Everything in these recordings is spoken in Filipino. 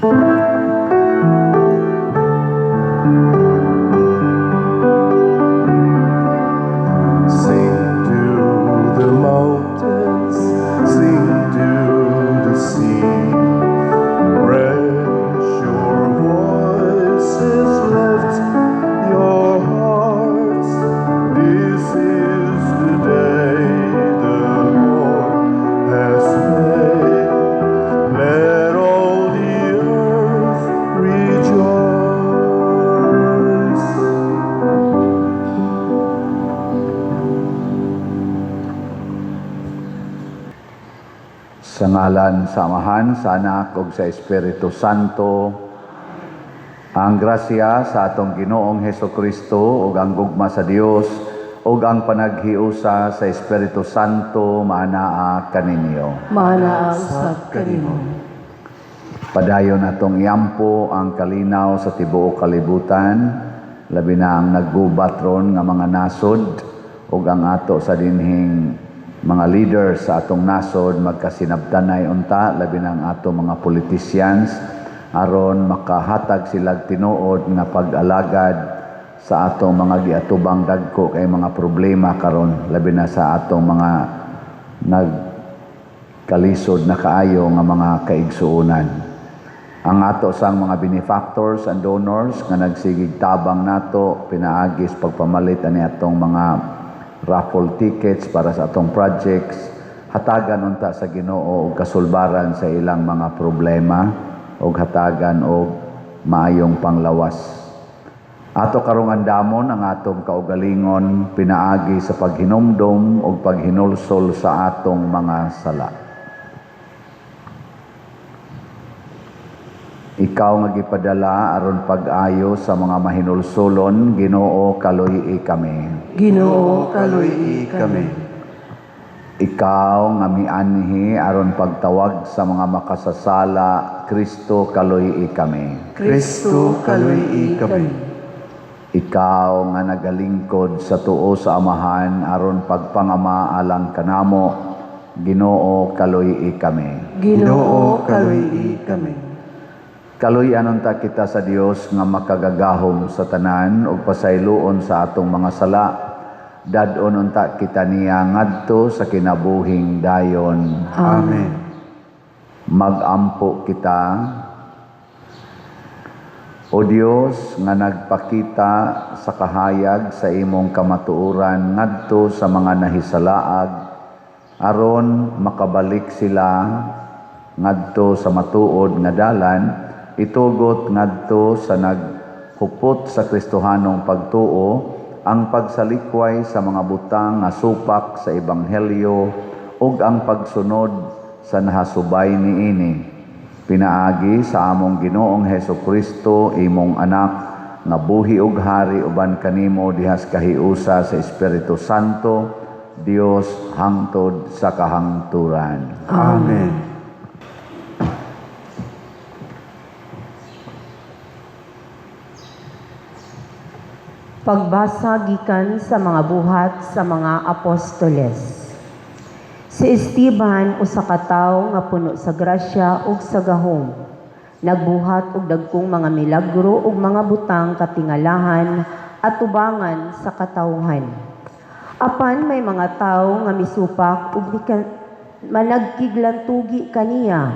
Sing to the mountains, sing to the sea. Raise your voices, lift your hearts. This is the day the Lord has made. Let all the earth rejoice. Sa ngalan sa Amahan, sa Anak, ug sa Espiritu Santo, ang grasya sa atong Ginoong Hesukristo ug ang gugma sa Dios ug ang panaghiusa sa Espiritu Santo maanaa kaninyo. Maanaa usab kanimo. Padayon atong iampo ang kalinaw sa tibuok kalibutan, labi na ang naggubat ron nga mga nasod ug ang ato sa dinhing mga leaders sa atong nasod magkasinabtanay unta, labi na ang ato mga politicians aron makahatag sila tinuod nga pag-alagad sa atong mga giatubang dagko kay mga problema karon, labi na sa atong mga nagkalisod na kaayo nga mga kaigsuonan. Ang ato sang mga benefactors and donors nga nagsigig tabang nato pinaagis pagpamalit ani atong mga raffle tickets para sa atong projects, hatagan unta sa Ginoo og kasulbaran sa ilang mga problema og hatagan og maayong panglawas. Ato karong andamon ang atong kaugalingon pinaagi sa paghinumdom og paghinulsol sa atong mga sala. Ikaw nga gipadala aron pag-ayo sa mga mahinulsolon, Ginoo kaluyi kami. Ginoo kaluyi kami. Ikaw nga mianhi aron pagtawag sa mga makasasala, Kristo kaluyi kami. Kristo kaluyi kami. Ikaw nga nagalingkod sa tuo sa Amahan aron pagpangama alang kanamo, Ginoo kaluyi kami. Ginoo kaluyi kami. Kaluyan unta kita sa Dios nga makagagahom sa tanan ug pasayloon sa atong mga sala. Dadon unta kita niya ngadto sa kinabuhing dayon. Amen. Magampo kita, O Dios nga nagpakita sa kahayag sa imong kamatuoran ngadto sa mga nahisalaag aron makabalik sila ngadto sa matuod nga dalan, itugot ngadto sa naghupot sa Kristohanong pagtuo ang pagsalikway sa mga butang nga supak sa ebanghelyo ug ang pagsunod sa nahasubay niini. Pinaagi sa among Ginoong Hesukristo, imong anak nga buhi ug hari uban kanimo dihas kahiusa sa Espiritu Santo, Dios hangtod sa kahangturan. Amen. Pagbasa gikan sa mga buhat sa mga apostoles. Si Esteban usa ka tawo nga puno sa grasya ug sa gahom. Nagbuhat og dagkong mga milagro ug mga butang katingalahan at tubangan sa katawhan. Apan may mga tawo nga misupak ug managkiglantugi kaniya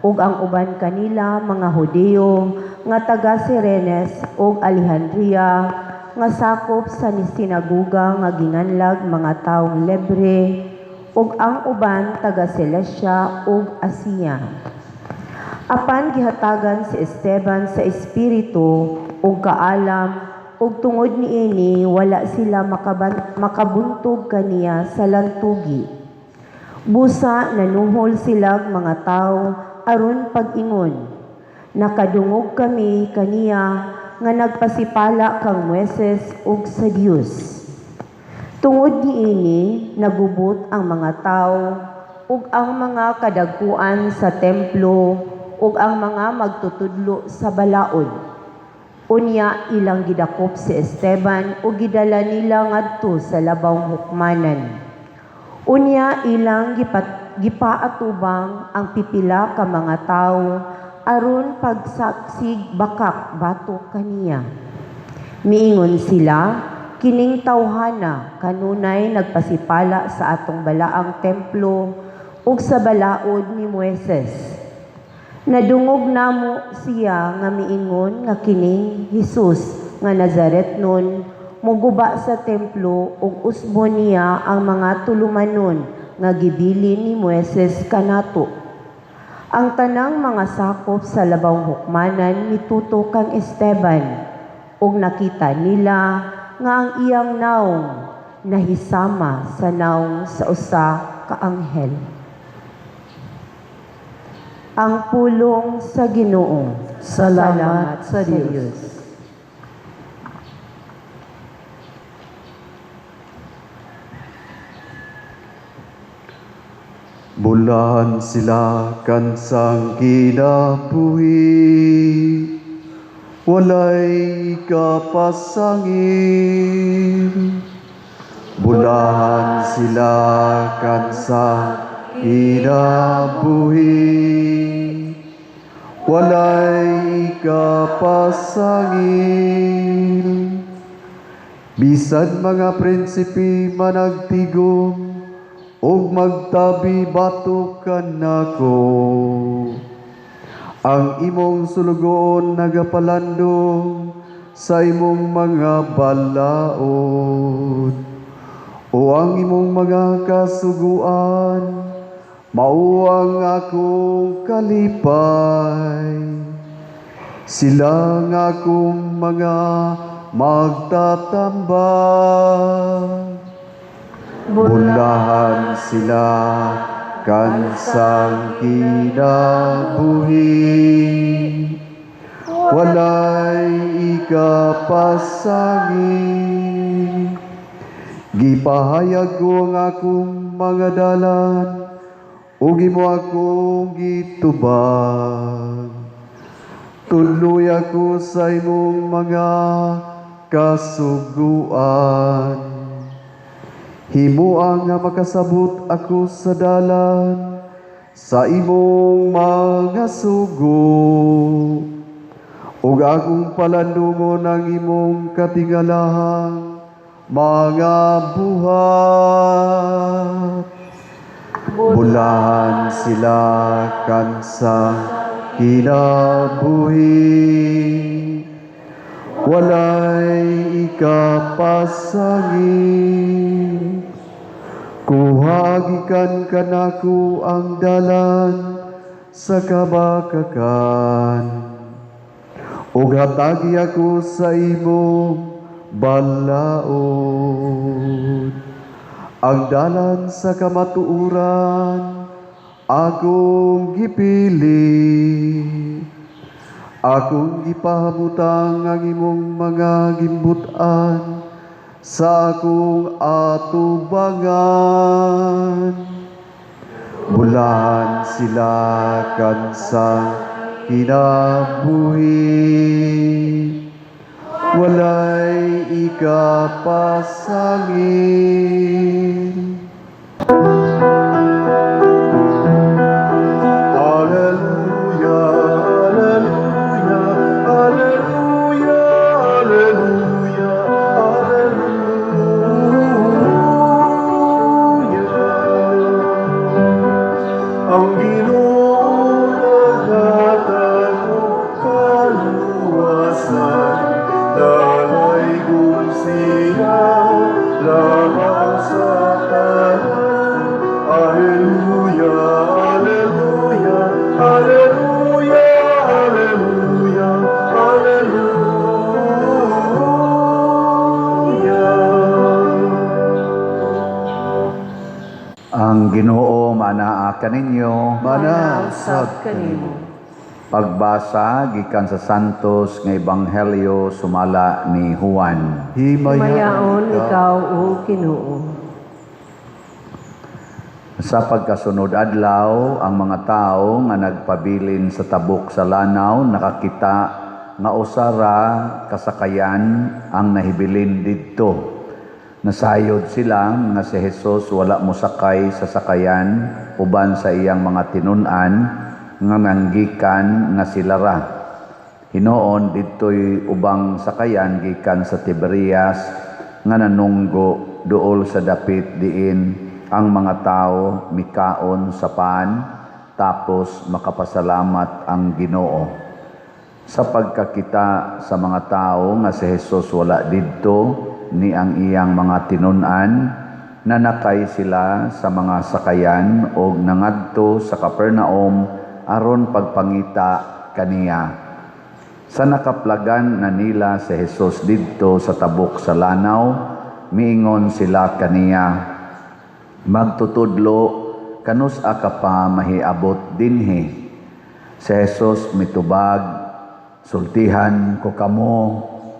ug ang uban kanila mga Hudeo nga taga Sirenes ug Alejandria nga sakop sa sinaguga nga ginganlag mga taong lebre ug ang uban taga Cilicia ug Asia. Apan gihatagan si Esteban sa espiritu ug kaalam ug tungod niini wala sila makabuntog kaniya sa lantugi. Busa nanuhol silag mga tawo aron pag-ingon. Nakadungog kami kaniya nga nagpasipala kang Moises ug sa Dios. Tungod niini nagubot ang mga tawo ug ang mga kadagkuan sa templo ug ang mga magtutudlo sa balaod. Unya ilang gidakop si Esteban ug gidala nila ngadto sa labawng hukmanan. Unya ilang gipaatubang ang pipila ka mga tawo aron pagsaksig bakak batok kaniya. Miingon sila, kining tawhana kanunay nagpasipala sa atong balaang templo ug sa balaod ni Moises. Nadungog namo siya nga miingon nga kining Hesus nga Nazaretnon muguba sa templo ug usbon niya ang mga tulumanon nga gibilin ni Moises kanato. Ang tanang mga sakop sa labawng hukmanan mituto kang Esteban ug nakita nila nga ang iyang naong nahisama sa naong sa usa ka anghel. Ang pulong sa Ginoo. Salamat sa Diyos. Bulahan sila kan sang kinabuhi, walay kapasangin. Bulahan sila kan sang kinabuhi, walay kapasangin. Bisan mga prinsipi managtigom, ug magtabi batukan nako. Ang imong sulugoon nagapalandong sa imong mga balaod. O ang imong mga kasuguan, mauang akong kalipay. Sila nga akong mga magtatambang. Bulahan sila kan sang kinabuhi, walay ikapasangin. Gipahayag ko ang akong mga dalan, ug imo akong gitubag. Tuloy ako sa imong mga kasuguan. Himuang nga makasabot ako sa dalan, sa imong mga sugo. Ug akong palandungon ang imong katingalahang mga buhat. Bulahan sila kan sa kinabuhi, walay ikapasangin. Kuhagikan kanako ang dalan sa kabakakan, ug hatagi ako sa imong balaod. Ang dalan sa kamatuoran akong gipili. Akong gipahamutang ang imong mga gimbutan sa akong atubangan. Bulahan sila kan sa kinabuhi, walay ikapasangin. Ang Ginoo manaa kaninyo. Manausab kanimo. Pagbasa gikan sa Santos nga Ebanghelyo sumala ni Juan. Himayaon ikaw o Ginoo. Sa pagkasunod adlaw, ang mga tao nga nagpabilin sa tabok sa lanaw nakakita nga usara kasakayan ang nahibilin didto. Nasayod sila nga si Jesus wala mosakay sa sakayan uban sa iyang mga tinun-an nga nanggikan nga silara. Hinoon didtoy ubang sakayan gikan sa Tiberias nga nanunggo duol sa dapit diin ang mga tao mikaon sa paan tapos makapasalamat ang Ginoo. Sa pagkakita sa mga tao nga si Jesus wala didto ni ang iyang mga tinun-an, nanakay sila sa mga sakayan o nangadto sa Capernaum aron pagpangita kaniya. Sa nakaplagan na nila si Jesus didto sa tabok sa lanaw, miingon sila kaniya, magtutudlo, kanus ka pa mahiabot dinhi. Si Jesus mitubag, sultihan ko kamo,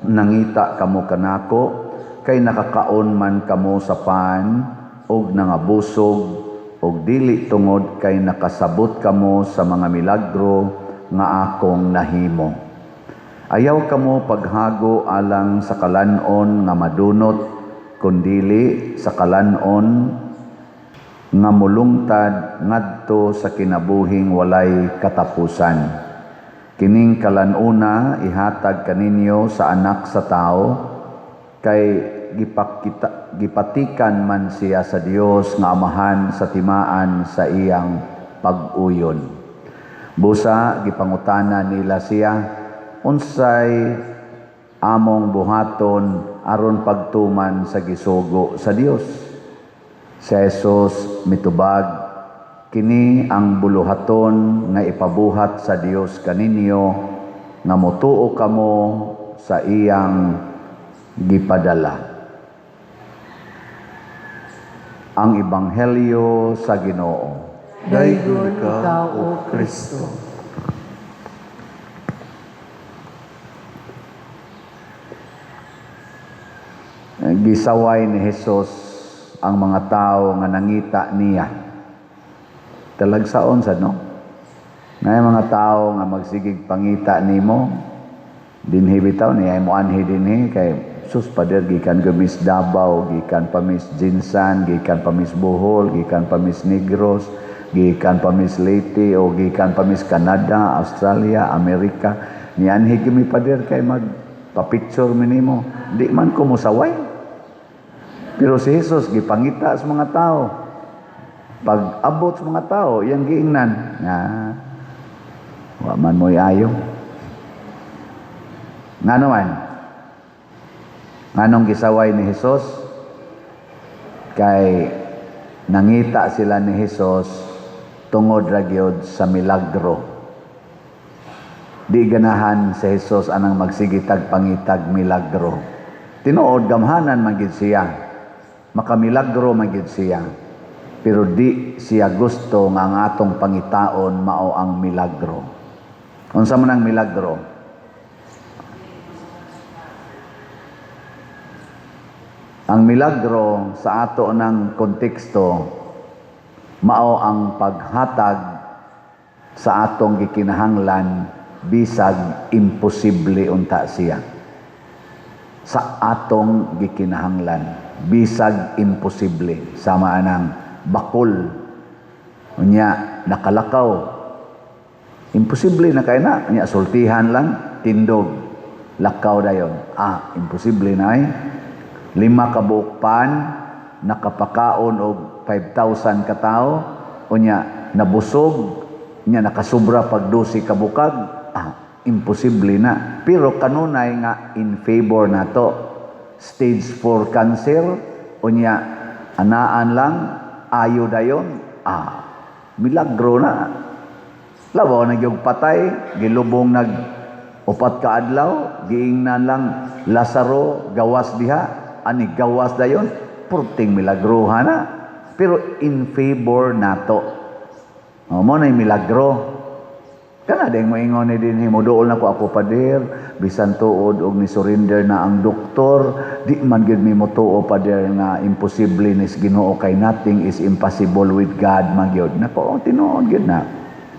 nangita kamo kanako, kay nakakaon man kamo sa paan, og nangabusog, og dili tungod kay nakasabot kamo sa mga milagro nga akong nahimo. Ayaw kamo paghago alang sa kalanon nga madunot, kundili sa kalanon nga mulungtad ngadto sa kinabuhing walay katapusan. Kining kalanuna ihatag kaninyo sa anak sa tao, kay gipatikan man siya sa Dios nga amahan sa timaan sa iyang pag-uyon. Busa gipangutana nila siya, unsay among buhaton aron pagtuman sa gisugo sa Dios? Si Jesus mitubag, kini ang buluhaton nga ipabuhat sa Dios kaninyo nga motuo kamo sa iyang gipadala. Ang Ebanghelyo sa Ginoo. Daygon ikaw, O Kristo. Gisaway ni Jesus ang mga tao nga nangita niya. Talagsaon sa no? Ngay mga tao nga magsigig pangita nimo, dinhi bitaw niya mo anhi dinhi kay sus pader gikan gamis Davao, gikan pamis Jinsan, gikan pamis Bohol, gikan pamis Negros, gikan pamis Leyte o gikan pamis Canada, Australia, Amerika. Ni anhi gimi pader kay magpa-picture minimo. Di man ko musaway. Pero si Jesus gipangita sa mga tao. Pag abot sa mga tao, iyang giingnan. Wa man mo'y ayo. Nga naman, nganong gisaway ni Jesus? Kay nangita sila ni Jesus tungod ra gyud sa milagro. Di ganahan si Jesus anang magsigitag pangitag milagro. Tinuod gamhanan man gyud siya. Makamilagro man gyud siya. Pero di siya gusto nga ang atong pangitaon mao ang milagro. Unsa man ang milagro? Ang milagro sa ato ng konteksto mao ang paghatag sa atong gikinahanglan bisag imposible unta siya. Sa atong gikinahanglan bisag imposible, sama anang bakol unya nakalakaw, imposible na kay na unya sultihan lang tindog lakaw dayon, imposible na ay 5 kabuok pan nakapakaon og 5,000 ka tawo unya nabusog unya nakasubra pag 12 ka bukag, imposible na. Pero kanunay nga in favor nato, stage 4 cancer unya anaan lang ayo dayon, milagro na. Labaw na gyud patay gilubong nag upat ka adlaw giingnan lang Lazaro gawas diha, ani gawas dayon, purting milagro na. Pero in favor nato, mo na milagro. Kana ding moingon ni dinhi mo dool na ko ako pader bisan tuod og ni surrender na ang doktor, di man gyud mi mo tuo pader nga imposible ni Ginoo kay nothing is impossible with God man gyud. Nako tinuod gyud na.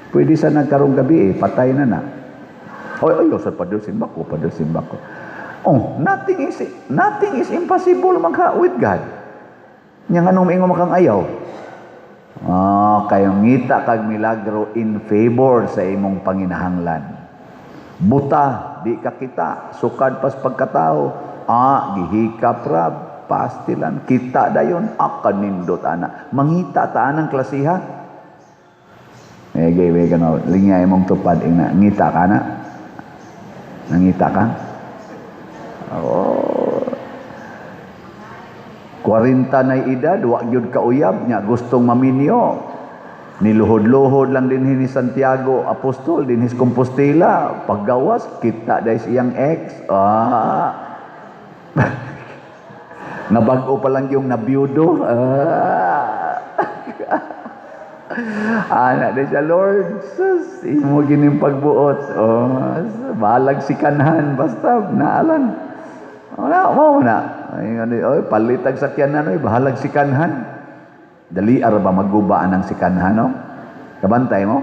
Pwede sa nagkarong gabi patay na. Oy sa pader simbako. Nothing is impossible magha with God. Nya nganong moingon makang ayaw? Kayong ngita kag milagro in favor sa imong panginahanglan. Buta, di ka kita, sukad pas pagkatao. Gihikap rab, pastilan, kita dayon, kanindot ana. Mangita ta anang klasiha. Gay ka na, linya imong tupad, ngita ka na. Nangita ka? 40 na edad, wa gyud ka uyab nya gustong maminyo. Niluhod-luhod lang din ni Santiago Apostol din his Compostela. Paggawas kita dahil siyang ex. Nabag-o pa lang yung nabiyudo. Anak din siya, Lord, sus, imo gining pagbuot. Balag si kanhan, basta naalan. Mo na. Palitag sa kiyanan, bahalag si kanhan. Dali ara ba maggubaan ng si kanhan, no? Kabantay mo?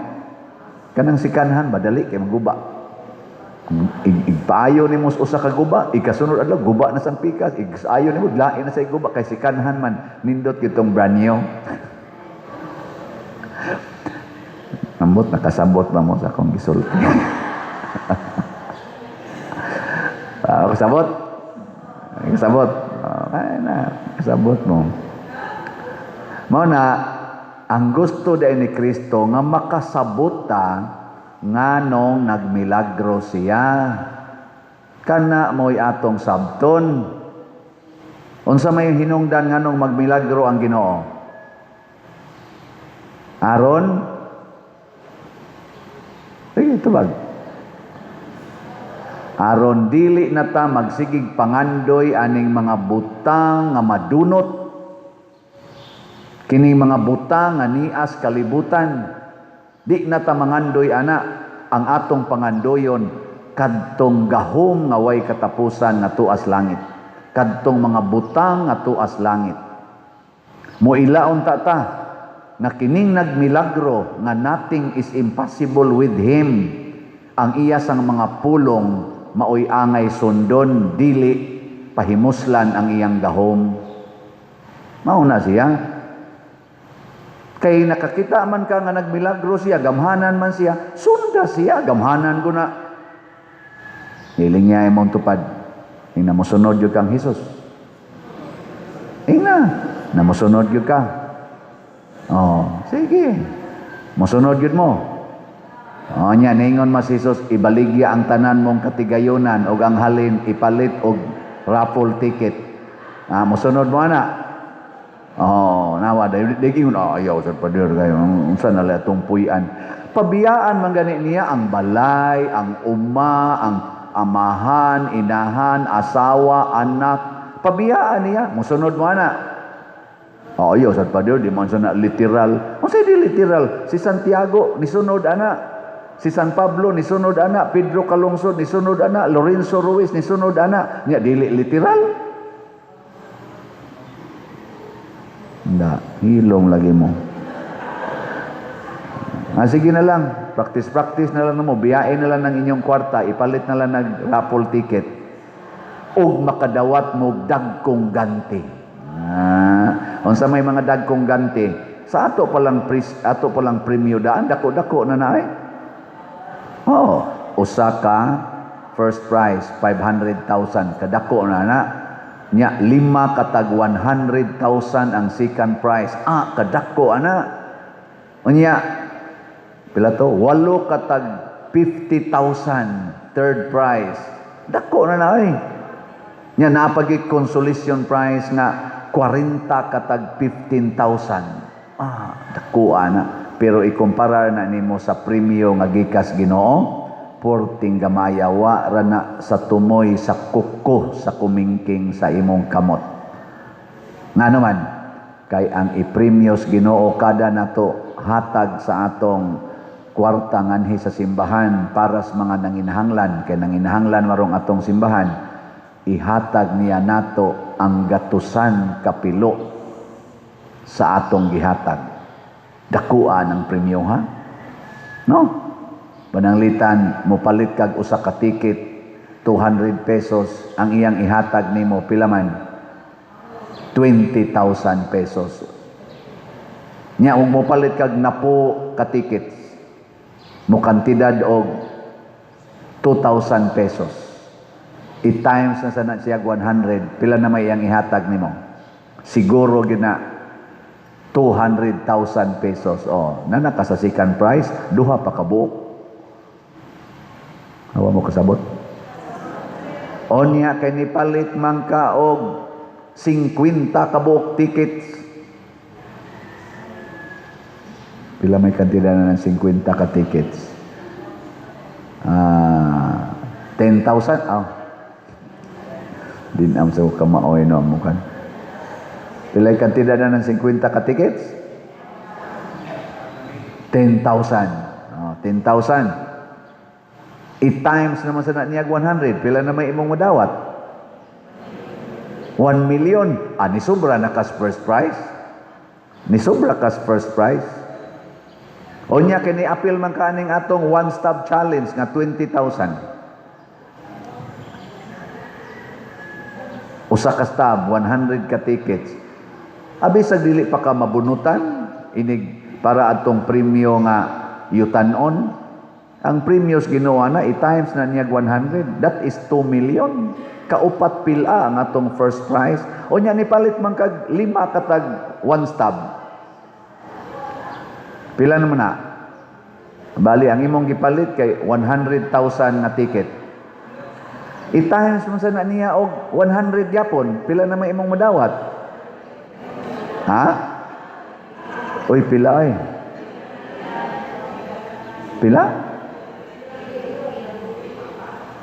Kanang si kanhan, badali kay magguba. Igpaayo ni mo usa ka guba, ikasunod adlaw guba na sang pikas, igasayo ni mo lain na sa guba kay si kanhan man nindot kitong brand new. Ambot nakasabot ba mo sa akong gisulti? Kasabot. Kasabot. Ay na, kasabot mo. Mao na ang gusto dai ni Kristo nga makasabot ta nganong nagmilagro siya. Kana mo'y atong sabton. Unsa may hinungdan nganong magmilagro ang Ginoo? Aron tubag. Aron dili na ta magsigig pangandoy aning mga butang nga madunot. Kining mga butang nga nias kalibutan. Di na ta mangandoy ana ang atong pangandoyon kadtong gahom nga way katapusan nga tuas langit. Kadtong mga butang nga tuas langit. Muilaon ta na kining nagmilagro nga nothing is impossible with Him. Ang iya sang mga pulong maoy angay sundon, dili pahimuslan ang iyang gahom. Mauna siya. Kay nakakita man ka nga nagmilagro siya, gamhanan man siya, sunda siya, gamhanan ko na. Hiling niya imong tupad. Ina mo sunod yun kang Jesus. Na mo sunod yun ka. Sige. Musunod yun mo. Nya ningon mas Jesus, ibaligya ang tanan mong katigayonan o ang halin ipalit og raffle ticket. Musunod mo ana. Nawa daging ayaw sa pader kayo. Unsa na la tong puy-an. Pabiyaan man gani niya ang balay, ang uma, ang amahan, inahan, asawa, anak. Pabiyaan niya, musunod mo ana. Ayaw sa pader di man sana literal. Unsa di literal? Si Santiago ni sunod ana. Si San Pablo ni sunod ana, Pedro Calungsod ni sunod ana, Lorenzo Ruiz ni sunod ana. Nya dili literal. Hilong lagi mo. Sige na lang, practice na lang mo, biyain na lang ng inyong kwarta, ipalit na lang ng raffle ticket. Og makadawat mo dagkong ganti. Unsa may mga dagkong ganti? Sa ato palang premyo daan, dako-dako na naay. Usa ka first prize 500,000 kadako na. Nya 5 katag 100,000 ang second prize. Kadako ana. Unya pila to? 8 katag 50,000 third prize. Dako na naay. Nya napagi consolation prize nga 40 katag 15,000. Dako ana. Pero ikumpara na nimo sa premyo nga gikas Ginoo, porting gamaya wa rana sa tumoy sa kuko sa kumingking sa imong kamot. Nga naman, kay ang ipremyos Ginoo kada nato hatag sa atong kwarta nganhi sa simbahan para sa mga nanginahanglan, kay nanginahanglan marong atong simbahan, ihatag niya nato ang gatusan kapilo sa atong gihatag. Dakuan ang premyo, ha? No? Pananglitan, mupalit kag usa ka ticket, 200 pesos, ang iyang ihatag nimo pila man? 20,000 pesos. Nya ug mopalit kag napo ka tickets. Mo kantidad og 2,000 pesos. I-times na sana siya 100, pila na may iyang ihatag nimo? Siguro gina 200,000 pesos. Oh, nanaka sa second prize, duha pa ka buok. Hawa mo kasabot. Onya kay nipalit man ka og 50 ka buok tickets. Pila may kantidad na ng 50 ka tickets? 10,000? Oh. Din am sa kamaoy no mo kan. Pila kantidad na ng 50 ka tickets? 10,000. Oh, 10,000. I-times naman sa niyag 100. Pila na may imong madawat? 1 million. Ni sobra na kas first prize. Ni sobra kas first prize. O niya, kini-appeal man kaning atong one-stop challenge nga 20,000. Usa ka stab, 100 ka tickets. Abisag dili pa ka mabunutan, inig para atong premyo nga yutanon. Ang premiums ginawa na, i-times na niyag 100. That is 2 million. Kaupat pila ang atong first prize. O niya, nipalit man kag 5 katag one stab. Pila naman na? Bali, ang imong gipalit kay 100,000 na ticket. I-times mo sa na niya og 100 yapon. Pila naman imong madawat? Ha? Uy, pila ay. Pila?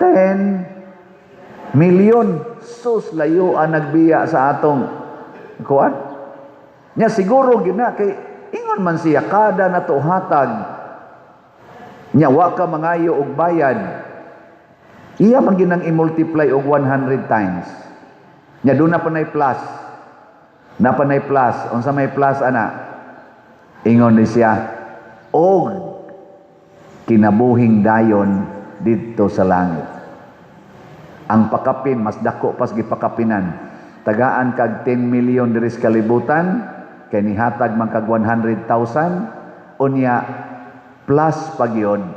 10 million. Sus, layo ang nagbiya sa atong kuan. Nya siguro gina kay ingon man siya kada nato hatag nya wa ka mangayo og bayad. Iya man ginang i-multiply og 100 times. Nya do na panay plus. Na panay plus. Unsa may plus ana? Ingon ni siya og kinabuhing dayon didto sa langit. Ang pakapin mas dako pas gipakapinan. Tagaan kag 10 million diri sa kalibutan, kay nihatag man kag 100,000 unya plus pagyon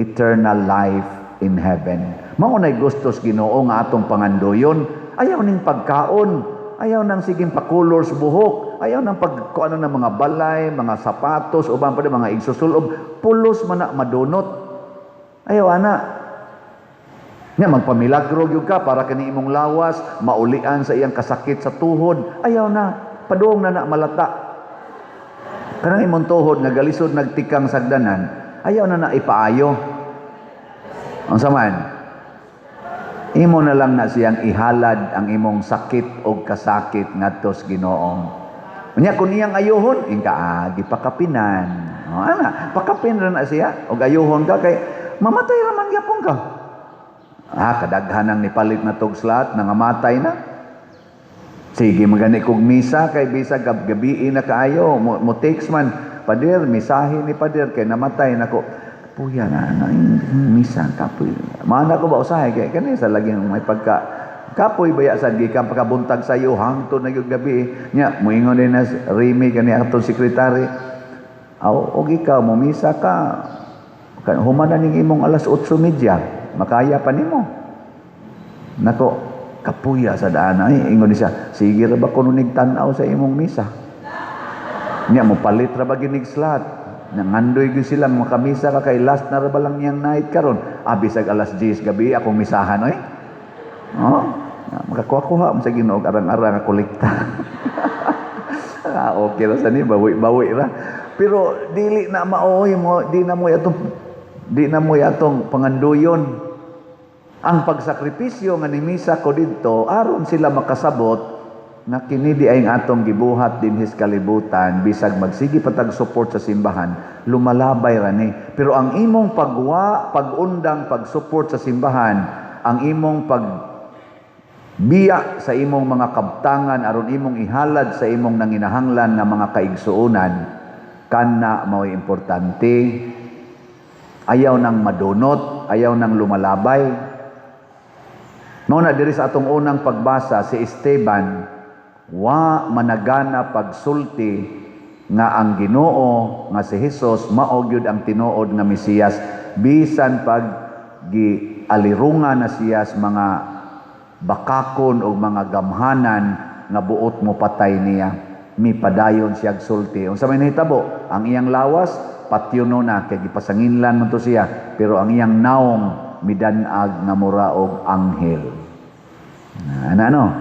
eternal life in heaven. Mao nay gustos Ginoo nga atong pangandoyon. Ayaw ning pagkaon, ayaw nang siging pakulors buhok, ayaw nang pagkuano ng mga balay, mga sapatos, uban pa mga igsusulob, pulos man na madunot. Ayaw ana. Nya magpamilagro gyud ka para kani imong lawas maulian sa iyang kasakit sa tuhod. Ayaw na, padung na malata. Kanang imong tuhod nga galisod nagtikang sagdanan, ayaw na ipaayo. Unsa man? Imo na lang na siyang ihalad ang imong sakit o kasakit ngadto sa Ginoo. Unya kun iyang ayohon, ingka gipakapinan. Ana, pakapin ra na siya og ayohon ka kay mamatay ra man gyapon ka. Kadaghanang nipalit na tog slot nangamatay na. Sige magani kog misa kay bisag gabi na kaayo mo text man pader misahe ni pader kay namatay nako. Puya na misa kapoy. Mana ko ba usahay kay kani sa laging may pagka kapoy baya sa gikan pagkabuntag sa iyo hangtod na gyud gabi nya moingon din na Remy kani atong sekretary. Og ikaw mo misa ka human na ning imong alas 8:30 makaya pa nimo. Nako kapuya sa daan ay ingon siya sige ra ba kuno nigtan-aw sa imong misa. Nya mo palit ra ba ginig slot. Nangandoy gyud sila makamisa ka kay last na ra ba lang niyang night karon. Bisag alas 10 gabi akong misahan oy. Makakuha mo sa Ginoo arang-arang nga kolekta. Okay ra sa ni bawi ra. Pero dili na maoy mo di na mo atong pangandoyon. Ang pagsakripisyo nga nimisa ko didto aron sila makasabot nga kini di ay atong gibuhat dinhi sa kalibutan bisag magsigi patag support sa simbahan lumalabay ra ni. Pero ang imong pag-undang pag-support sa simbahan, ang imong biya sa imong mga kabtangan aron imong ihalad sa imong nanginahanglan na mga kaigsuonan kana mao importante. Ayaw nang madunot, ayaw nang lumalabay. Mao na diri sa atong unang pagbasa si Esteban, wa managana pagsulti nga ang Ginoo nga si Hesus mao gyud ang tinuod nga Mesiyas bisan pag gialirungan na siya sa mga bakakon o mga gamhanan nga buot mo patay niya mipadayon siya sulti. Unsa may nahitabo? Ang iyang lawas patyuno na kay gipasanginlan man to siya, pero ang iyang naong midanag nga mura og anghel. Ano?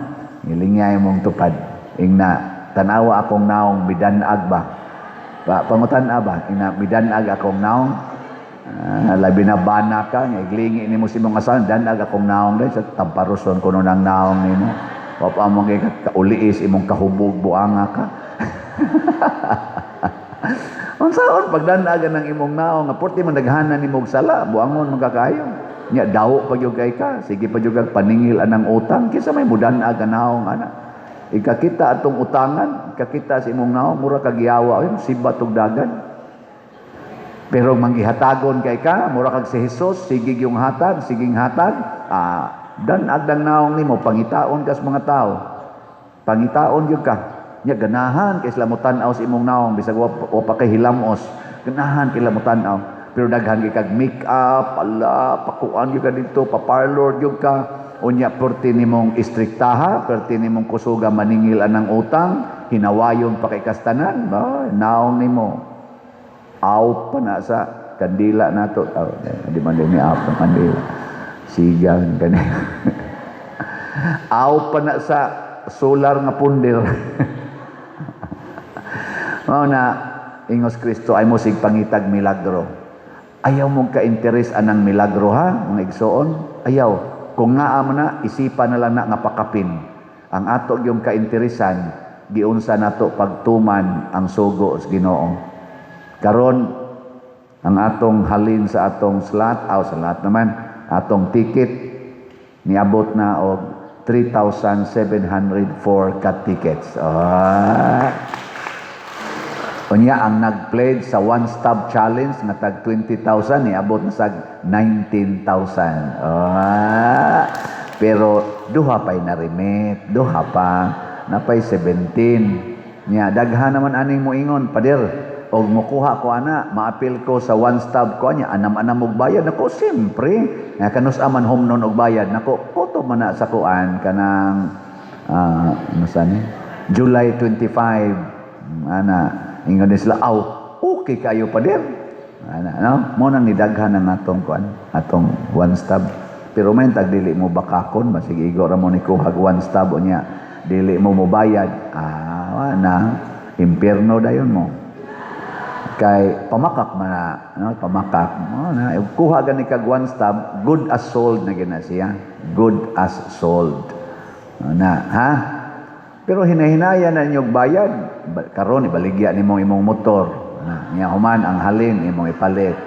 Ilingay mong tupad. Ingna tanawa akong naong midanag ba? Pangutan ba? Ina midanag akong naong labi na bana ka, iglingi ni mo si mong asawa, danag akong naong dahil sa tamparuson kuno ng naong ni mo. Papa mong kauliis imong kahubog buanga ka. Unsaon pagdanagan ng imong naong nga porti man daghanan nimong sala, buangon magkakayo. Nya daw pag yung kay ka, sige pa yung paningil anang utang, kisa may mudanag ang naong ana. Ikakita atong utangan, ikakita sa imong naong, mura kagiyawa, ay sibat og dagan. Pero manggihatagon kay ka, mura kag si Jesus, sigig yung hatag, siging hatag, danag ng naong nimo, pangitaon ka sa mga tao. Pangitaon yun ka. Nya ganahan kay sila mo tan-aw sa imong naong, bisag wa pa kay hilamos. Ganahan kay mo tan-aw. Pero daghan kay kag make up, pakuan gyud ka dito, pa-parlor gyud ka. Unya perti nimong istriktaha, perti nimong kusuga maningil anang utang, hinawayon pa kay kastanan, naong nimo. Aw pa na sa kandila nato. Di man ni aw pa kandila. Sigang kani. Aw pa na sa solar nga pundir. Mao na ingos Kristo ay mo sig pangitag milagro. Ayaw mong ka-interes anang milagro ha, mga igsoon. Ayaw. Kung nga mo na, isipan na lang na nga pakapin. Ang ato yung ka-interesan, giunsa nato pagtuman ang sugo sa Ginoo. Karon ang atong halin sa atong slot, slot naman, atong ticket, niabot na og 3,704 ka tickets. Unya ang nag-pledge sa one-stop challenge na tag 20,000 niabot na sa 19,000. Pero duha pay na-remit, duha pa napay 17. Nya daghan naman aning moingon, pader, og mokuha ko ana, maapil ko sa one-stop ko nya anam-anam og bayad nako siyempre. Nga kanus aman home non og bayad nako koto man na sa kuan kanang ano sani? July 25 ana ingon sila, okay kayo pa din. No? Mo nang nidaghan ang atong kuan, atong one stop. Pero may tagdili mo bakakon, basig igor mo ni kuhag one stop o niya, dili mo mobayad. Na impierno dayon mo. Kay pamakak man na, no? Pamakak mo na kuha gani kag one stop, good as sold na gina siya. Good as sold. Na, ha? Pero hinahinaya na inyong bayad. Karon ibaligya nimo imong motor. Niya human ang halin imong ipalit.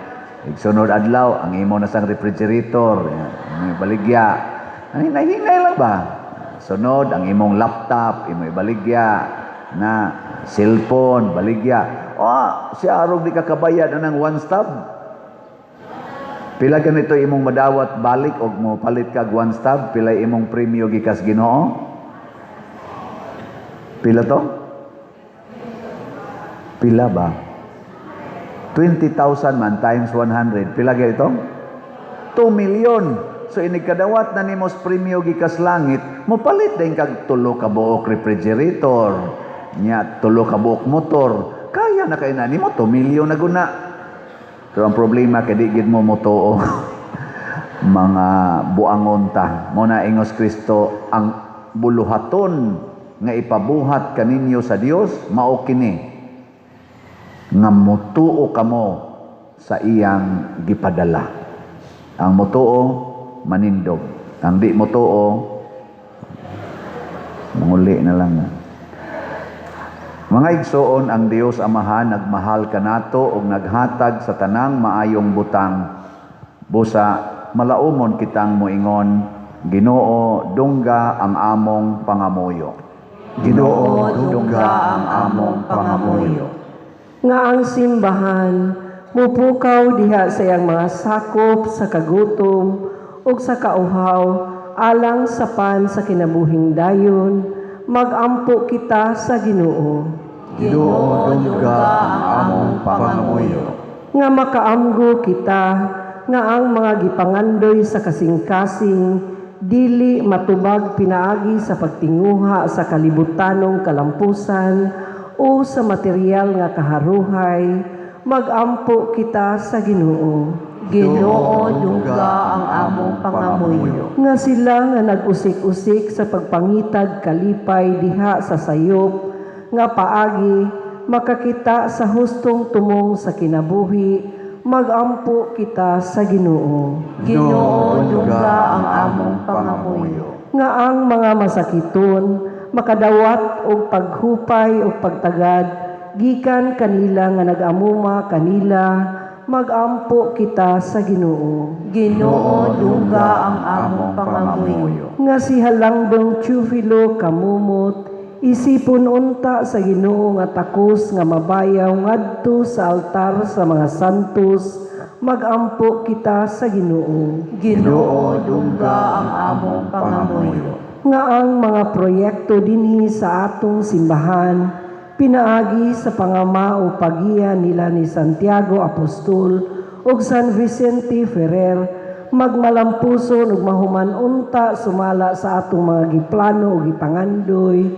Sunod adlaw ang imo na sang refrigerator, imong ibaligya. Hinahinay lang ba? Sunod ang imong laptop, imong ibaligya na cellphone, baligya. Si arog di ka kabayad anang one stop. Pila ganito imong madawat balik og mo palit kag one stop, pila imong premyo gikas Ginoo? Pila to? Pila ba? 20,000 man times 100. Pila ga ito? 2 million. So inikadawat na nimos premyo gikas langit, mo palit din kag tulo ka buok refrigerator, nya tulo ka buok motor. Kaya na kay nani mo 2 million na guna. Pero ang problema kay di gid mo motoo. Mga buangon ta. Mo na ingos Kristo ang buluhaton nga ipabuhat kaninyo sa Dios mao kini nga motuo kamo sa iyang gipadala. Ang motuo manindog, ang di motuo manguli na lang. Mga igsoon, ang Dios Amahan nagmahal kanato ug naghatag sa tanang maayong butang. Busa malaumon kitang moingon, Ginoo dungga ang among pangamuyo. Ginoo dungga ang among pangamuyo. Nga ang simbahan mupukaw diha sa iyang mga sakop sa kagutom ug sa kauhaw alang sa pan sa kinabuhing dayon, magampo kita sa Ginoo. Ginoo dungga ang among pangamuyo. Nga makaamgo kita, nga ang mga gipangandoy sa kasing-kasing, dili matubag pinaagi sa pagtinguha sa kalibutanong kalampusan o sa material nga kaharuhay, magampo kita sa Ginoo. Ginoo dungga ang among pangamuyo. Nga sila nga nag-usik-usik sa pagpangitag kalipay diha sa sayop, nga paagi makakita sa hustong tumong sa kinabuhi, magampo kita sa Ginoo. Ginoo dungga ang among pangamuyo. Nga ang mga masakiton makadawat og paghupay o pagtagad gikan kanila nga nag-amuma kanila, magampo kita sa Ginoo. Ginoo dungga ang among pangamuyo. Nga si Halangdong Teofilo kamumot, isipon unta sa Ginoo nga takos nga mabayaw ngadto sa altar sa mga santos, magampo kita sa Ginoo. Ginoo dungga ang among pangamuyo. Nga ang mga proyekto dinhi sa atong simbahan, pinaagi sa pangama o pagiya nila ni Santiago Apostol ug San Vicente Ferrer, magmalampuson ug mahuman unta sumala sa atong mga giplano ug gipangandoy,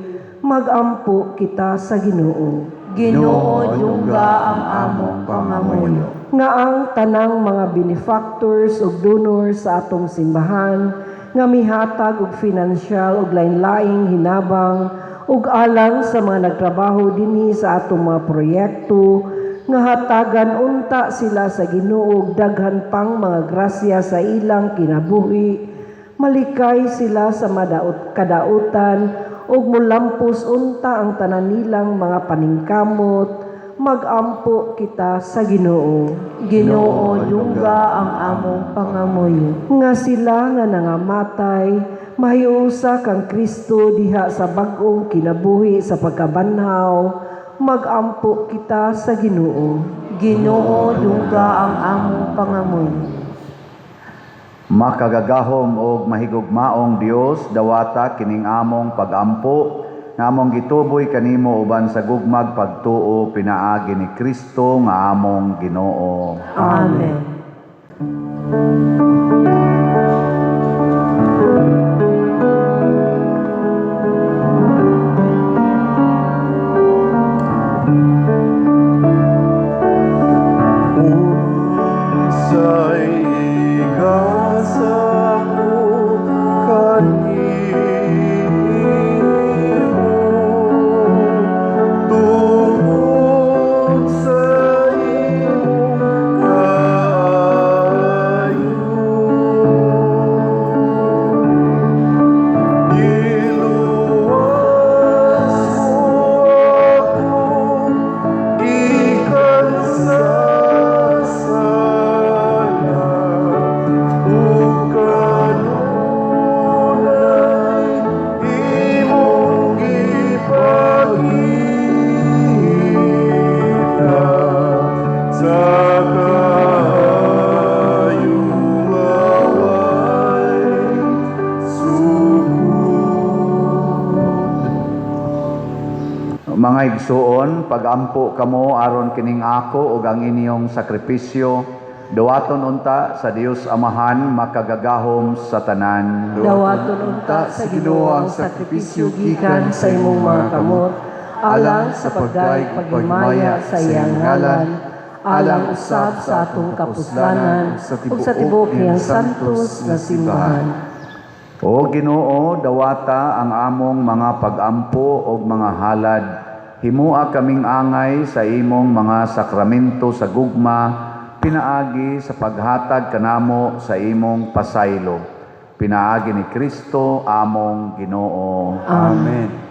magampo kita sa Ginoo. Ginoo dungga ang among pangamuyo. Nga ang tanang mga benefactors ug donors sa atong simbahan, nga mihatag og financial ug lain-laing hinabang ug alang sa mga nagtrabaho dinhi sa atong mga proyekto, nga hatagan unta sila sa Ginoo og daghan pang mga grasya sa ilang kinabuhi, malikay sila sa kadautan ug mulampos unta ang tanan nilang mga paningkamot, magampo kita sa Ginoo. Ginoo dungga ang among pangamuyo. Nga sila nga nangamatay, mahiusa kang Kristo diha sa bag-ong kinabuhi sa pagkabanhaw, magampo kita sa Ginoo. Ginoo dungga ang among pangamuyo. Makagagahom og mahigugmaong Dios dawata kining among pagampo nga among gituboy kanimo uban sa gugmag pagtuo pinaagi ni Kristo nga among Ginoo. Amen. Unsay igasa ko kanimo, tungod sa imong kaayo. Iluwas mo ako, gikan sa Mga igsuon, pagampo kamo aron kining ako ug ang inyong sakripisyo, dawaton unta sa Dios Amahan makagagahom sa tanan. Dawaton unta sa Ginoo ang sakripisyo gikan sa imong mga kamot, alang sa pagdaig paghimaya sa iyang ngalan, alang usab sa atong kapuslanan ug sa tibuok niyang santos nga simbahan. O Ginoo, dawata ang among mga pagampo ug mga halad. Himua kaming angay sa imong mga sakramento sa gugma, pinaagi sa paghatag kanamo sa imong pasaylo. Pinaagi ni Kristo among Ginoo. Amen.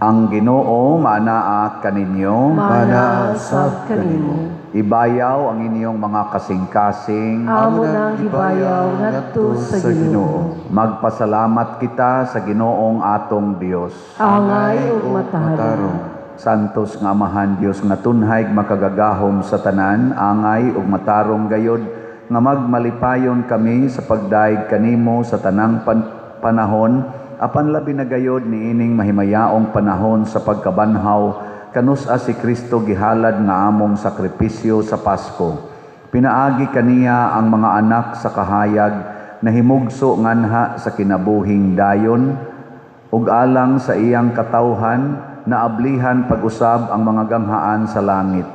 Ang Ginoo manaa kaninyo, Mana sab kanimo, ibayaw ang inyong mga kasing-kasing, amo nang gibayaw ngadto sa Ginoo. magpasalamat kita sa Ginoong atong Dios. Angay ug mataharong. Santos nga Amahan Dios nga tunhay makagagahom sa tanan, angay ug matarong gayod nga magmalipayon kami sa pagdaig kanimo sa tanang panahon, apan labi na gayod niining mahimayaong panahon sa pagkabanhaw kanus-a si Kristo gihalad nga among sakripisyo sa Pasko. Pinaagi kaniya ang mga anak sa kahayag na himugso nganha sa kinabuhing dayon ug alang sa iyang katawhan na ablihan pag-usab ang mga ganghaan sa langit.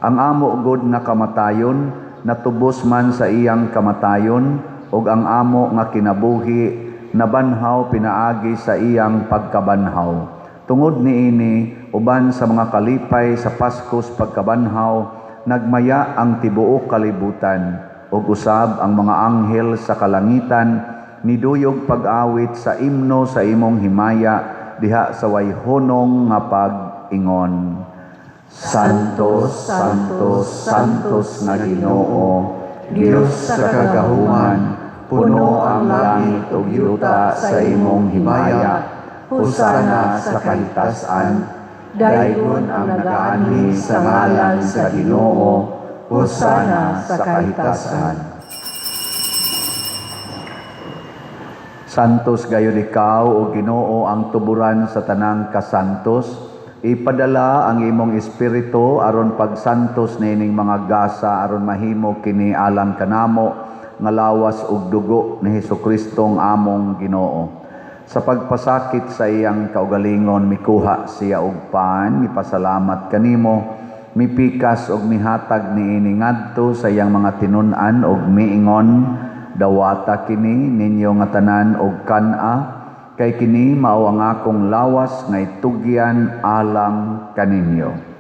Ang amo gud nga kamatayon natubos man sa iyang kamatayon ug ang amo nga kinabuhi nabanhaw pinaagi sa iyang pagkabanhaw. Tungod niini uban sa mga kalipay sa Paskos pagkabanhaw nagmaya ang tibuok kalibutan ug usab ang mga anghel sa kalangitan niduyog pag-awit sa imno sa imong himaya diha sa wayhonong nga pag-ingon. Santos, Santos, Santos nga Ginoo, Dios sa kagahuman, puno ang langit ug yuta sa imong himaya. Hosana sa kahitasan, daygon ang nagaanhi sa ngalan sa Ginoo. Hosana sa kahitasan. Santos gayud ikaw o Ginoo ang tuburan sa tanang kasantos. Ipadala ang imong espiritu aron pagsantos niining mga gasa aron mahimo kini alang kanamo nga lawas ug dugo ni Hesukristo ang among Ginoo. Sa pagpasakit sa iyang kaugalingon mikuha siya og paan, mipasalamat kanimo, mipikas og mihatag niini ngadto sa iyang mga tinun-an og miingon, dawata kini ninyo nga tanan og kan-a, kay kini mao ang akong lawas nga itugyan alang kaninyo.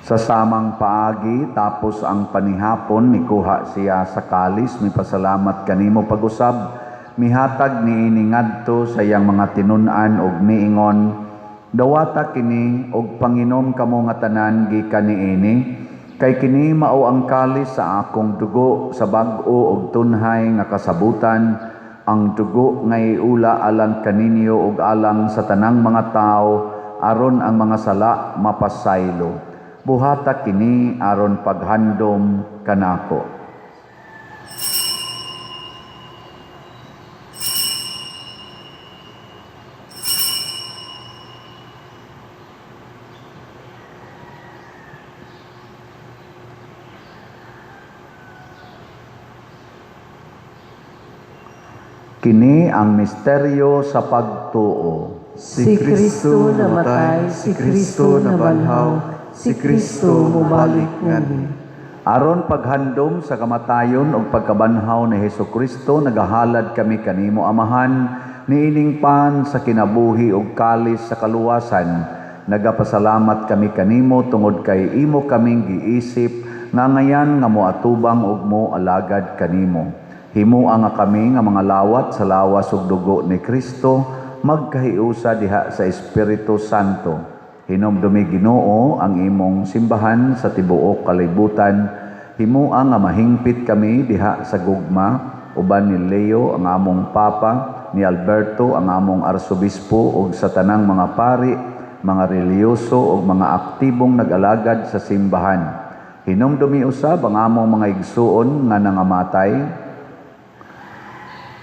Sa samang paagi, tapos ang panihapon, mikuha siya sa kalis, mipasalamat kanimo pag-usab, mihatag niini ngadto sa iyang mga tinun-an og miingon, dawata kini og panginom kamo nga tanan gikan niini, kay kini mao ang kalis sa akong dugo sa bag-o og tunhay nga kasabutan, ang dugo nga iula alang kaninyo og alang sa tanang mga tao aron ang mga sala mapasaylo. Buhata kini aron paghandom kanako. Kini ang misteryo sa pagtuo. Si Kristo namatay, si Kristo nabanhaw, si Kristo mubalik ngani. Aron paghandom sa kamatayon ug pagkabanhaw ni Hesukristo nagahalad kami kanimo Amahan niining pan sa kinabuhi ug kalis sa kaluwasan. Nagapasalamat kami kanimo tungod kay imo kaming giisip nga ngayan nga moatubang ug mo alagad kanimo. Himuang nga kami nga mga lawat sa lawas ug dugo ni Kristo magkahiusa diha sa Espiritu Santo. Hinomdumi Ginoo ang imong simbahan sa tibuok kalibutan. Himuang nga mahingpit kami diha sa gugma uban ni Leo ang among papa, ni Alberto ang among arsobispo ug sa tanang mga pari, mga reliyoso ug mga aktibong nag-alagad sa simbahan. Hinomdumi usab ang among mga igsuon nga nangamatay.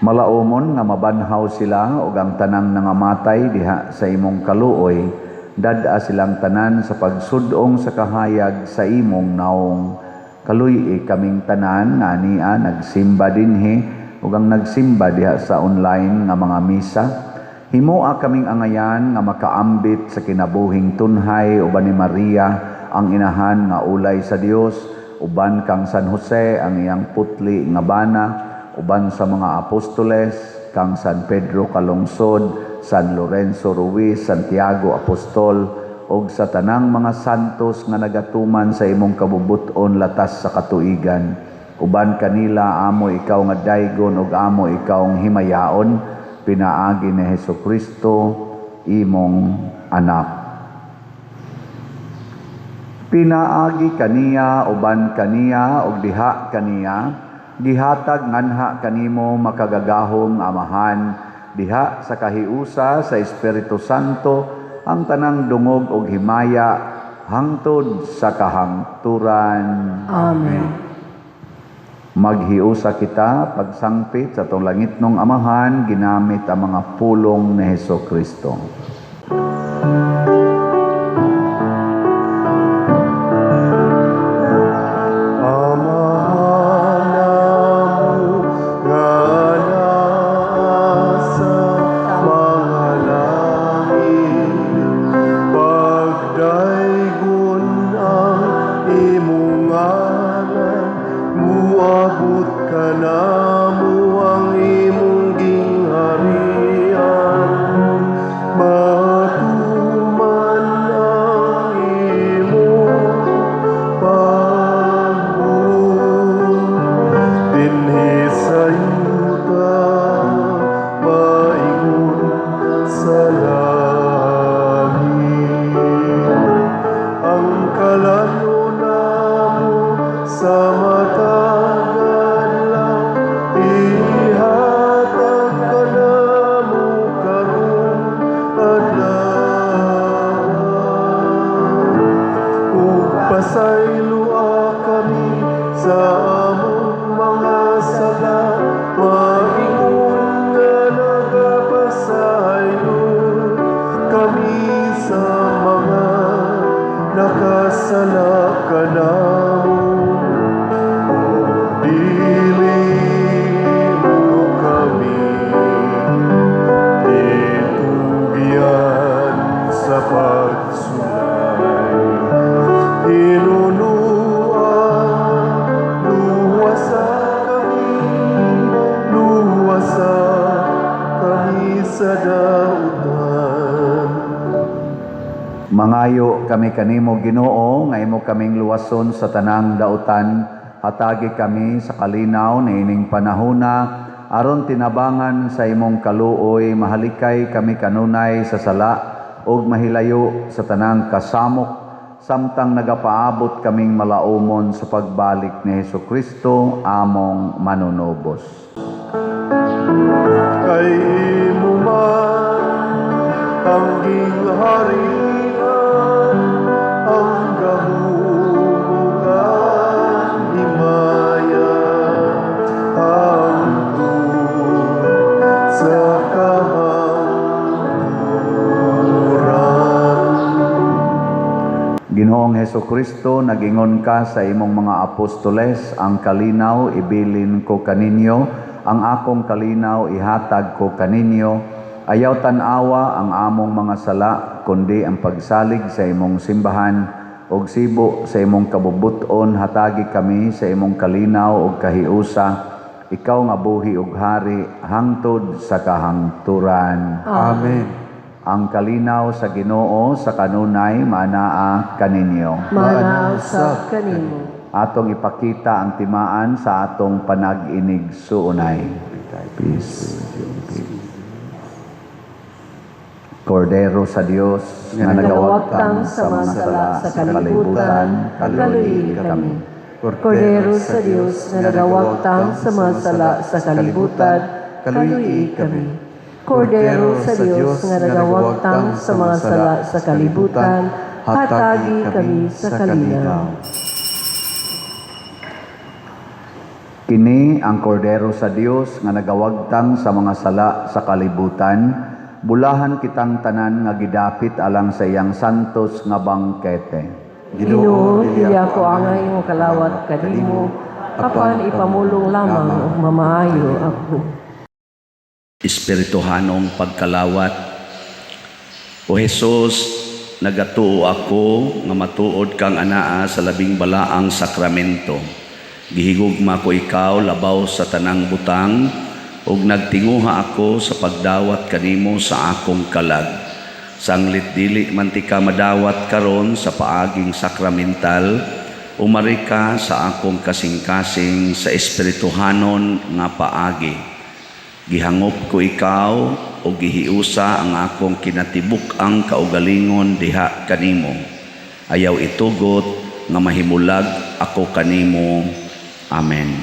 Malaumon nga mabanhaw sila ug ang tanang nangamatay diha sa imong kaluoy. Dada silang tanan sa pagsudong sa kahayag sa imong naong. Kaluy kaming tanan nga niya nagsimba dinhi ug ang nagsimba diha sa online nga mga misa. Himoa kaming angayan nga makaambit sa kinabuhing tunhay uban ni Maria ang inahan nga ulay sa Dios, uban kang San Jose ang iyang putli nga bana, uban sa mga apostoles kang San Pedro Kalungsod, San Lorenzo Ruiz, Santiago Apostol, ug sa tanang mga santos nga nagatuman sa imong kabubuton latas sa katuigan. Uban kanila amo ikaw nga daygon ug amo ikaw ang himayaon, pinaagi ni Hesukristo imong anak. Pinaagi kaniya uban kaniya ug diha kaniya, gihatag nganha kanimo makagagahom Amahan, diha sa kahiusa sa Espiritu Santo ang tanang dungog ug himaya hangtod sa kahangturan. Amen. Maghiusa kita pagsangpit sa tong langitnong Amahan ginamit ang mga pulong ni Hesukristo. Pasaylua kami sa among mga sala, maingon nga nagapasaylo kami sa mga nakasala kanamo. Dili mo kami itugyan sa pagsulay. Luwasa kami sa dautan. Mangayo kami kanimo Ginoo nga imo kaming luwason sa tanang dautan, hatagi kami sa kalinaw na ining panahona aron tinabangan sa imong kaluoy, mahalikay kami kanunay sa sala ug mahilayo sa tanang kasamok samtang nagapaabot kaming malaumon sa pagbalik ni Hesukristo among manunubos. Kay imo man ang gingharian, ang gamugan himaya, hangtod sa kahangturan. Ginoong Hesukristo, nagingon ka sa imong mga apostoles, ang kalinaw ibilin ko kaninyo, ang akong kalinaw ihatag ko kaninyo. Ayaw tanawa ang among mga sala, kundi ang pagsalig sa imong simbahan, og sibo sa imong kabubuton hatagi kami sa imong kalinaw ug kahiusa. Ikaw nga buhi ug hari hangtod sa kahangturan. Amen. Ang kalinaw sa Ginoo sa kanunay manaa kaninyo. Manaw sa kanimo. Atong ipakita ang timaan sa atong panag-inig suunay. Peace. Kordero sa Dios nga nagawagtang sa mga sala sa kalibutan, kaluoy kami. Kordero sa Dios na nagawagtang sa mga sala sa kalibutan, kaluoy kami. Kordero sa Dios nga nagawagtang sa mga sala sa kalibutan, hatagi kami sa kalinaw. Kini ang kordero sa Dios nga nagawagtang sa mga sala sa kalibutan, bulahan kitang tanan nga gidapit alang sa iyang santos nga bangkete. Ginoo, dili ako angay mo kalawat kanimo, apan ipamulong lamang ug mamaayo ako. Espirituhanong pagkalawat. O Jesus, nagatuo ako nga matuod kang anaa sa labing balaang sakramento. Gihigugma ko ikaw labaw sa tanang butang ug nagtinguha ako sa pagdawat kanimo sa akong kalag. Sanglit dili man ti ka madawat karon sa paaging sakramental, umari ka sa akong kasing-kasing sa espirituhanon nga paagi. Gihangop ko ikaw o gihiusa ang akong kinatibuk ang kaugalingon diha kanimo. Ayaw itugot nga mahimulag ako kanimo. Amen.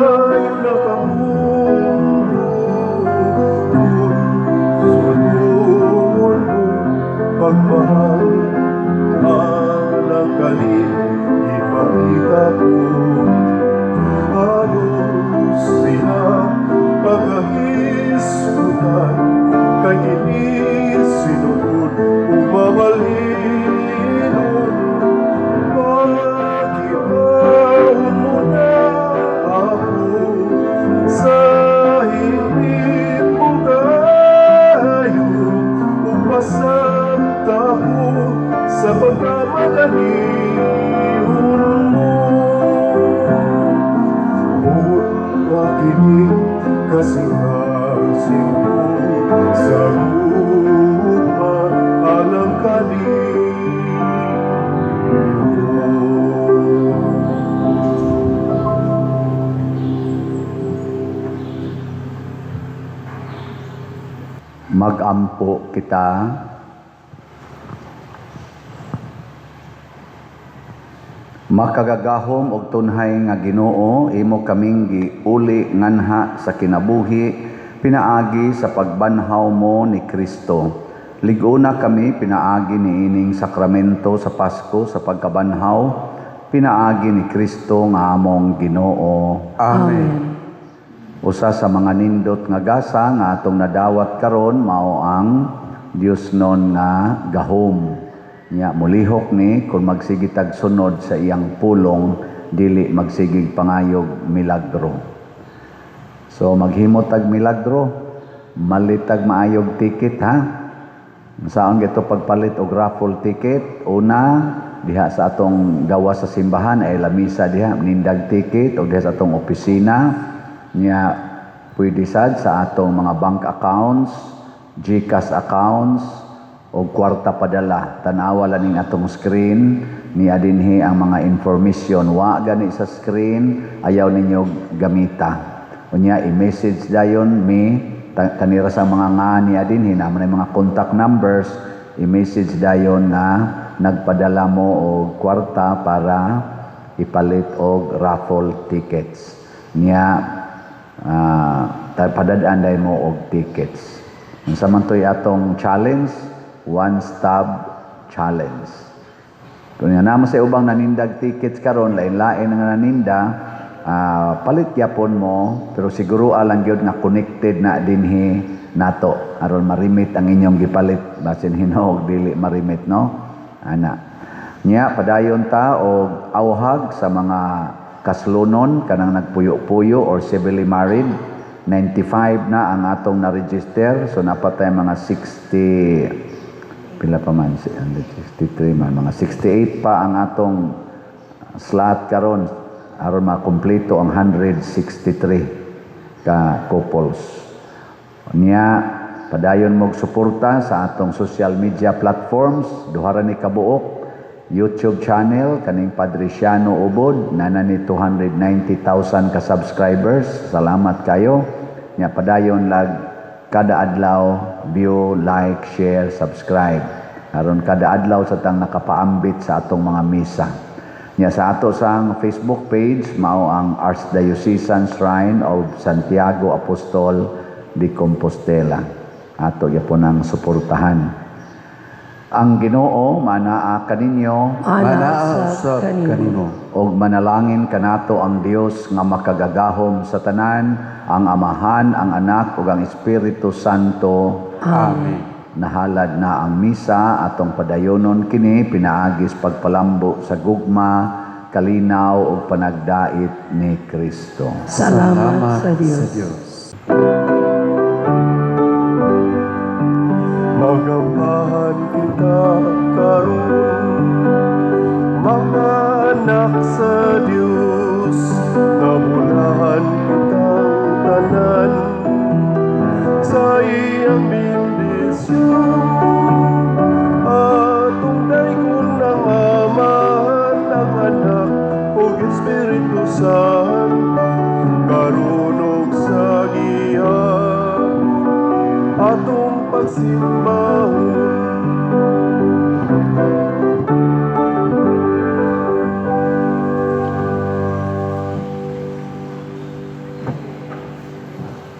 kayo nakamundo, sulungon mo pagmahal, alang kanin ipakita ko. Halos sila pagkahisgutan, kay kinisinuod umamalhinon. Pag-ibahon mo na ako sa higit mo kayo, upasanta ko sa pagkamalahihon mo. Kinig kasing-kasing mo sa gugma alang Magampo kita. Makagagahom og tunhay nga Ginoo, imo kaming giuli nganha sa kinabuhi, pinaagi sa pagbanhaw mo ni Kristo. Liguna kami pinaagi ni ining sakramento sa Pasko sa pagkabanhaw, pinaagi ni Kristo nga among Ginoo. Amen. Usa sa mga nindot nga gasa nga atong nadawat karon mao ang Dios non nga gahom. Nya mulihok ni kung magsigitag sunod sa iyang pulong, dili magsigig pangayog milagro. So maghimo tag milagro, malitag maayog ticket ha. Saan gito pagpalit og raffle ticket? Una, diha sa atong gawa sa simbahan ay lamisa diha nindag ticket o diha sa atong opisina. Nya pwede sad sa atong mga bank accounts, GCash accounts, o kwarta padala. Tanawa lang ning atong screen, niya dinhi ang mga information. Wa gani sa screen, ayaw ninyo gamita. Unya i-message dayon mi kanira sa mga nga niya dinhi na may mga contact numbers, i-message dayon na nagpadala mo og kwarta para ipalit og raffle tickets. Niya padadaan day mo og tickets. Unsa man toy atong challenge? One Stop Challenge. Kung nga naman sa ubang nanindag tickets karon, lain-lain nga naninda, palit yapon mo, pero siguro alang gyud nga connected na dinhi nato aron marimit ang inyong gipalit basin hinog dili marimit, no? Ana. Nya padayon ta og awhag sa mga kaslunon kanang nagpuyo-puyo or civilly married. 95 na ang atong na-register, so napatay mga 60 pila pa man, 63 man, mga 68 pa ang atong slot karon aron makumpleto ang 163 ka couples. Niya padayon mog suporta sa atong social media platforms, duha ra ni kabuok YouTube channel kaning Padriciano Ubod, nana ni 290,000 ka subscribers. Salamat kayo. Niya padayon lag kada adlaw, view, like, share, subscribe. Aron kada adlaw sa tang nakapaambit sa atong mga misa. Nya sa ato sang Facebook page mao ang Archdiocesan Shrine of Santiago Apostol de Compostela. Ato gyapon ang suportahan. Ang Ginoo manaa kaninyo, Ana sa kanimo. og manalangin kanato ang Dios nga makagagahom sa tanan, ang Amahan, ang Anak ug ang Espiritu Santo. Amen. Nahalad na ang misa atong padayonon kini pinaagis pagpalambo sa gugma, kalinaw ug panagdait ni Kristo. Salamat sa Dios. Magampahan kita karon, mga anak sa Dios, nabulahan kitang tanan sa iyang bendisyon. Atong daykon ng Amahan, ang Anak ug Espiritu Santo, karon ug sa gihan atong pagsimbahan.